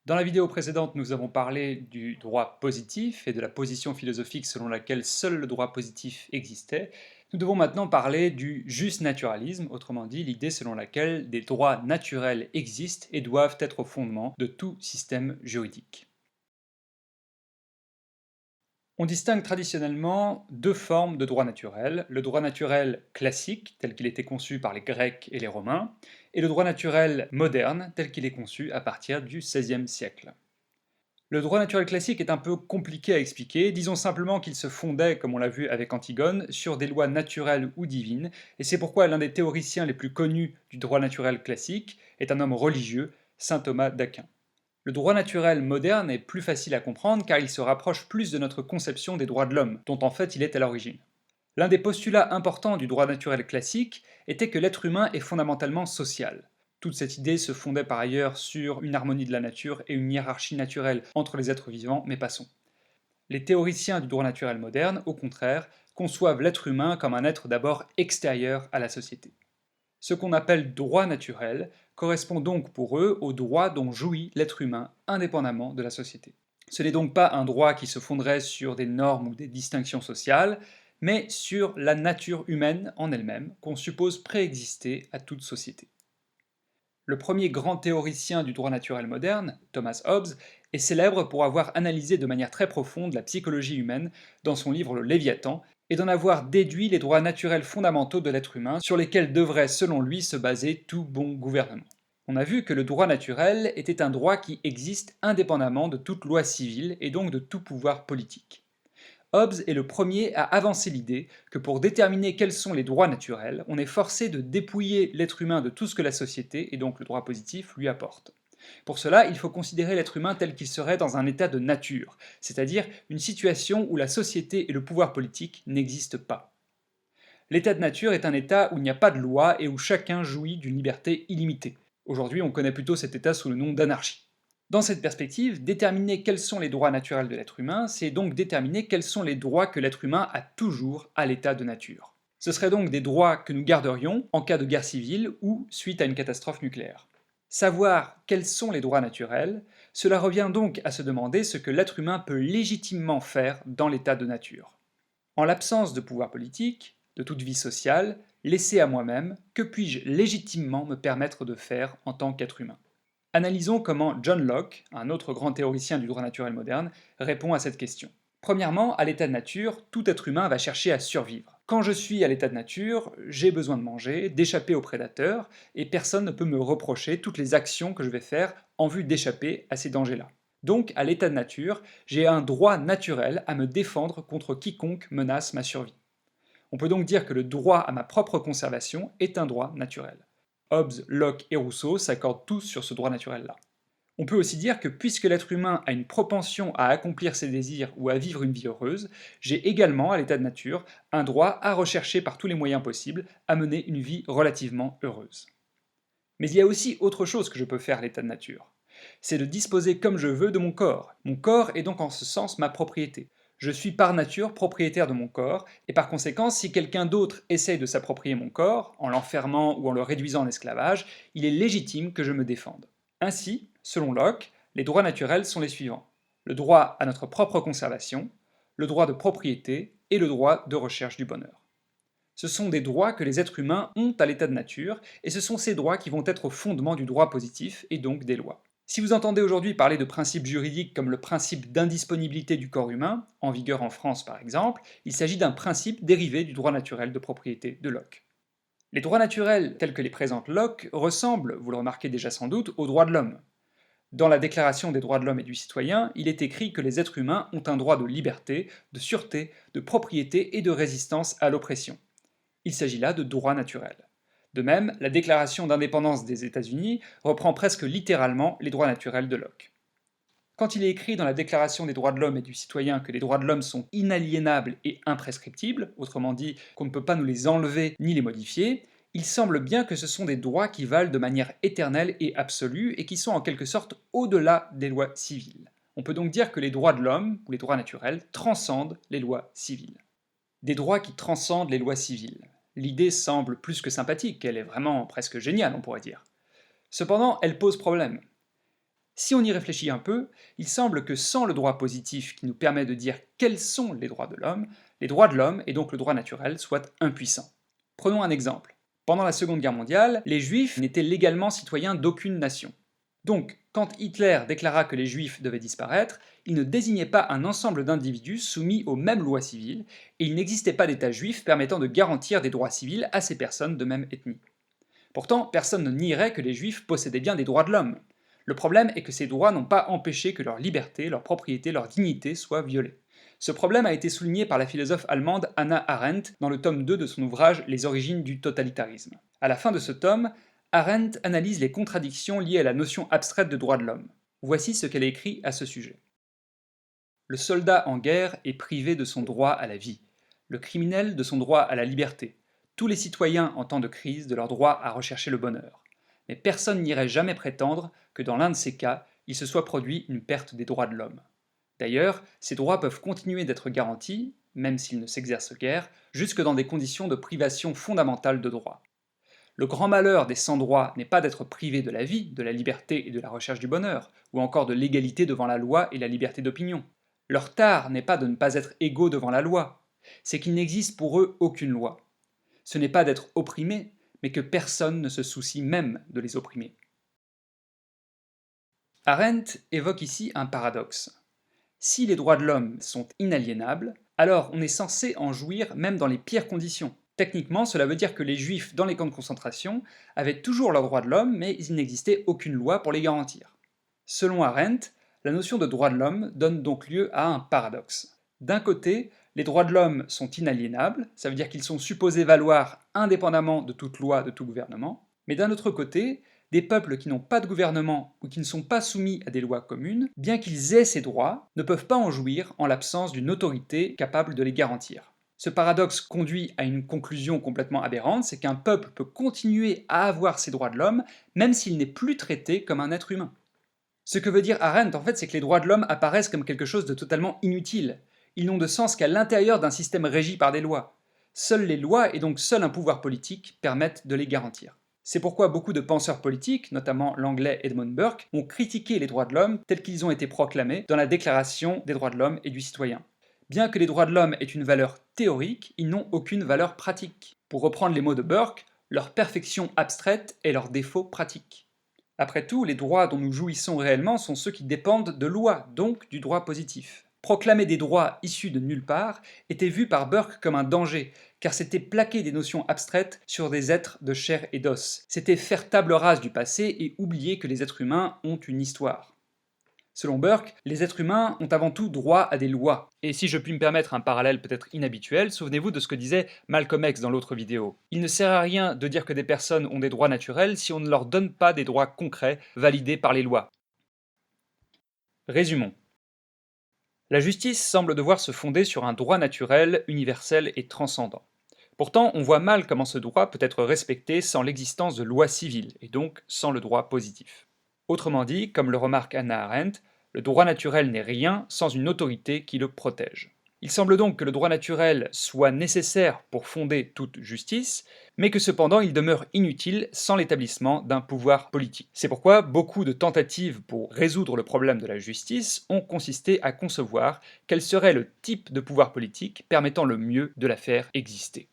Dans la vidéo précédente, nous avons parlé du droit positif et de la position philosophique selon laquelle seul le droit positif existait. Nous devons maintenant parler du jus naturalisme, autrement dit l'idée selon laquelle des droits naturels existent et doivent être au fondement de tout système juridique. On distingue traditionnellement deux formes de droit naturel, le droit naturel classique, tel qu'il était conçu par les Grecs et les Romains, et le droit naturel moderne, tel qu'il est conçu à partir du XVIe siècle. Le droit naturel classique est un peu compliqué à expliquer, disons simplement qu'il se fondait, comme on l'a vu avec Antigone, sur des lois naturelles ou divines, et c'est pourquoi l'un des théoriciens les plus connus du droit naturel classique est un homme religieux, saint Thomas d'Aquin. Le droit naturel moderne est plus facile à comprendre car il se rapproche plus de notre conception des droits de l'homme, dont en fait il est à l'origine. L'un des postulats importants du droit naturel classique était que l'être humain est fondamentalement social. Toute cette idée se fondait par ailleurs sur une harmonie de la nature et une hiérarchie naturelle entre les êtres vivants, mais passons. Les théoriciens du droit naturel moderne, au contraire, conçoivent l'être humain comme un être d'abord extérieur à la société. Ce qu'on appelle droit naturel correspond donc pour eux au droit dont jouit l'être humain indépendamment de la société. Ce n'est donc pas un droit qui se fonderait sur des normes ou des distinctions sociales, mais sur la nature humaine en elle-même, qu'on suppose préexister à toute société. Le premier grand théoricien du droit naturel moderne, Thomas Hobbes, est célèbre pour avoir analysé de manière très profonde la psychologie humaine dans son livre Le Léviathan, et d'en avoir déduit les droits naturels fondamentaux de l'être humain sur lesquels devrait selon lui se baser tout bon gouvernement. On a vu que le droit naturel était un droit qui existe indépendamment de toute loi civile et donc de tout pouvoir politique. Hobbes est le premier à avancer l'idée que pour déterminer quels sont les droits naturels, on est forcé de dépouiller l'être humain de tout ce que la société, et donc le droit positif, lui apporte. Pour cela, il faut considérer l'être humain tel qu'il serait dans un état de nature, c'est-à-dire une situation où la société et le pouvoir politique n'existent pas. L'état de nature est un état où il n'y a pas de loi et où chacun jouit d'une liberté illimitée. Aujourd'hui, on connaît plutôt cet état sous le nom d'anarchie. Dans cette perspective, déterminer quels sont les droits naturels de l'être humain, c'est donc déterminer quels sont les droits que l'être humain a toujours à l'état de nature. Ce seraient donc des droits que nous garderions en cas de guerre civile ou suite à une catastrophe nucléaire. Savoir quels sont les droits naturels, cela revient donc à se demander ce que l'être humain peut légitimement faire dans l'état de nature. En l'absence de pouvoir politique, de toute vie sociale, laissé à moi-même, que puis-je légitimement me permettre de faire en tant qu'être humain? Analysons comment John Locke, un autre grand théoricien du droit naturel moderne, répond à cette question. Premièrement, à l'état de nature, tout être humain va chercher à survivre. Quand je suis à l'état de nature, j'ai besoin de manger, d'échapper aux prédateurs, et personne ne peut me reprocher toutes les actions que je vais faire en vue d'échapper à ces dangers-là. Donc, à l'état de nature, j'ai un droit naturel à me défendre contre quiconque menace ma survie. On peut donc dire que le droit à ma propre conservation est un droit naturel. Hobbes, Locke et Rousseau s'accordent tous sur ce droit naturel-là. On peut aussi dire que puisque l'être humain a une propension à accomplir ses désirs ou à vivre une vie heureuse, j'ai également, à l'état de nature, un droit à rechercher par tous les moyens possibles à mener une vie relativement heureuse. Mais il y a aussi autre chose que je peux faire à l'état de nature. C'est de disposer comme je veux de mon corps. Mon corps est donc en ce sens ma propriété. Je suis par nature propriétaire de mon corps, et par conséquent, si quelqu'un d'autre essaye de s'approprier mon corps, en l'enfermant ou en le réduisant en esclavage, il est légitime que je me défende. Ainsi, selon Locke, les droits naturels sont les suivants. Le droit à notre propre conservation, le droit de propriété et le droit de recherche du bonheur. Ce sont des droits que les êtres humains ont à l'état de nature, et ce sont ces droits qui vont être au fondement du droit positif et donc des lois. Si vous entendez aujourd'hui parler de principes juridiques comme le principe d'indisponibilité du corps humain, en vigueur en France par exemple, il s'agit d'un principe dérivé du droit naturel de propriété de Locke. Les droits naturels tels que les présente Locke ressemblent, vous le remarquez déjà sans doute, aux droits de l'homme. Dans la Déclaration des droits de l'homme et du citoyen, il est écrit que les êtres humains ont un droit de liberté, de sûreté, de propriété et de résistance à l'oppression. Il s'agit là de droits naturels. De même, la Déclaration d'indépendance des États-Unis reprend presque littéralement les droits naturels de Locke. Quand il est écrit dans la Déclaration des droits de l'homme et du citoyen que les droits de l'homme sont inaliénables et imprescriptibles, autrement dit qu'on ne peut pas nous les enlever ni les modifier, il semble bien que ce sont des droits qui valent de manière éternelle et absolue et qui sont en quelque sorte au-delà des lois civiles. On peut donc dire que les droits de l'homme, ou les droits naturels, transcendent les lois civiles. Des droits qui transcendent les lois civiles. L'idée semble plus que sympathique, elle est vraiment presque géniale, on pourrait dire. Cependant, elle pose problème. Si on y réfléchit un peu, il semble que sans le droit positif qui nous permet de dire quels sont les droits de l'homme, les droits de l'homme et donc le droit naturel soient impuissants. Prenons un exemple. Pendant la Seconde Guerre mondiale, les Juifs n'étaient légalement citoyens d'aucune nation. Donc, quand Hitler déclara que les Juifs devaient disparaître, il ne désignait pas un ensemble d'individus soumis aux mêmes lois civiles, et il n'existait pas d'État juif permettant de garantir des droits civils à ces personnes de même ethnie. Pourtant, personne ne nierait que les Juifs possédaient bien des droits de l'homme. Le problème est que ces droits n'ont pas empêché que leur liberté, leur propriété, leur dignité soient violées. Ce problème a été souligné par la philosophe allemande Hannah Arendt dans le tome 2 de son ouvrage Les origines du totalitarisme. À la fin de ce tome, Arendt analyse les contradictions liées à la notion abstraite de droit de l'homme. Voici ce qu'elle écrit à ce sujet. Le soldat en guerre est privé de son droit à la vie, le criminel de son droit à la liberté, tous les citoyens en temps de crise de leur droit à rechercher le bonheur. Mais personne n'irait jamais prétendre que dans l'un de ces cas, il se soit produit une perte des droits de l'homme. D'ailleurs, ces droits peuvent continuer d'être garantis, même s'ils ne s'exercent guère, jusque dans des conditions de privation fondamentale de droits. Le grand malheur des sans-droits n'est pas d'être privés de la vie, de la liberté et de la recherche du bonheur, ou encore de l'égalité devant la loi et la liberté d'opinion. Leur tare n'est pas de ne pas être égaux devant la loi, c'est qu'il n'existe pour eux aucune loi. Ce n'est pas d'être opprimés, mais que personne ne se soucie même de les opprimer. Arendt évoque ici un paradoxe. Si les droits de l'homme sont inaliénables, alors on est censé en jouir même dans les pires conditions. Techniquement, cela veut dire que les juifs dans les camps de concentration avaient toujours leurs droits de l'homme, mais il n'existait aucune loi pour les garantir. Selon Arendt, la notion de droit de l'homme donne donc lieu à un paradoxe. D'un côté, les droits de l'homme sont inaliénables, ça veut dire qu'ils sont supposés valoir indépendamment de toute loi, de tout gouvernement, mais d'un autre côté, des peuples qui n'ont pas de gouvernement ou qui ne sont pas soumis à des lois communes, bien qu'ils aient ces droits, ne peuvent pas en jouir en l'absence d'une autorité capable de les garantir. Ce paradoxe conduit à une conclusion complètement aberrante, c'est qu'un peuple peut continuer à avoir ses droits de l'homme même s'il n'est plus traité comme un être humain. Ce que veut dire Arendt, en fait, c'est que les droits de l'homme apparaissent comme quelque chose de totalement inutile. Ils n'ont de sens qu'à l'intérieur d'un système régi par des lois. Seules les lois, et donc seul un pouvoir politique, permettent de les garantir. C'est pourquoi beaucoup de penseurs politiques, notamment l'anglais Edmund Burke, ont critiqué les droits de l'homme tels qu'ils ont été proclamés dans la Déclaration des droits de l'homme et du citoyen. Bien que les droits de l'homme aient une valeur théorique, ils n'ont aucune valeur pratique. Pour reprendre les mots de Burke, leur perfection abstraite est leur défaut pratique. Après tout, les droits dont nous jouissons réellement sont ceux qui dépendent de lois, donc du droit positif. Proclamer des droits issus de nulle part était vu par Burke comme un danger, car c'était plaquer des notions abstraites sur des êtres de chair et d'os. C'était faire table rase du passé et oublier que les êtres humains ont une histoire. Selon Burke, les êtres humains ont avant tout droit à des lois. Et si je puis me permettre un parallèle peut-être inhabituel, souvenez-vous de ce que disait Malcolm X dans l'autre vidéo. Il ne sert à rien de dire que des personnes ont des droits naturels si on ne leur donne pas des droits concrets validés par les lois. Résumons. La justice semble devoir se fonder sur un droit naturel, universel et transcendant. Pourtant, on voit mal comment ce droit peut être respecté sans l'existence de lois civiles, et donc sans le droit positif. Autrement dit, comme le remarque Hannah Arendt, le droit naturel n'est rien sans une autorité qui le protège. Il semble donc que le droit naturel soit nécessaire pour fonder toute justice, mais que cependant il demeure inutile sans l'établissement d'un pouvoir politique. C'est pourquoi beaucoup de tentatives pour résoudre le problème de la justice ont consisté à concevoir quel serait le type de pouvoir politique permettant le mieux de la faire exister.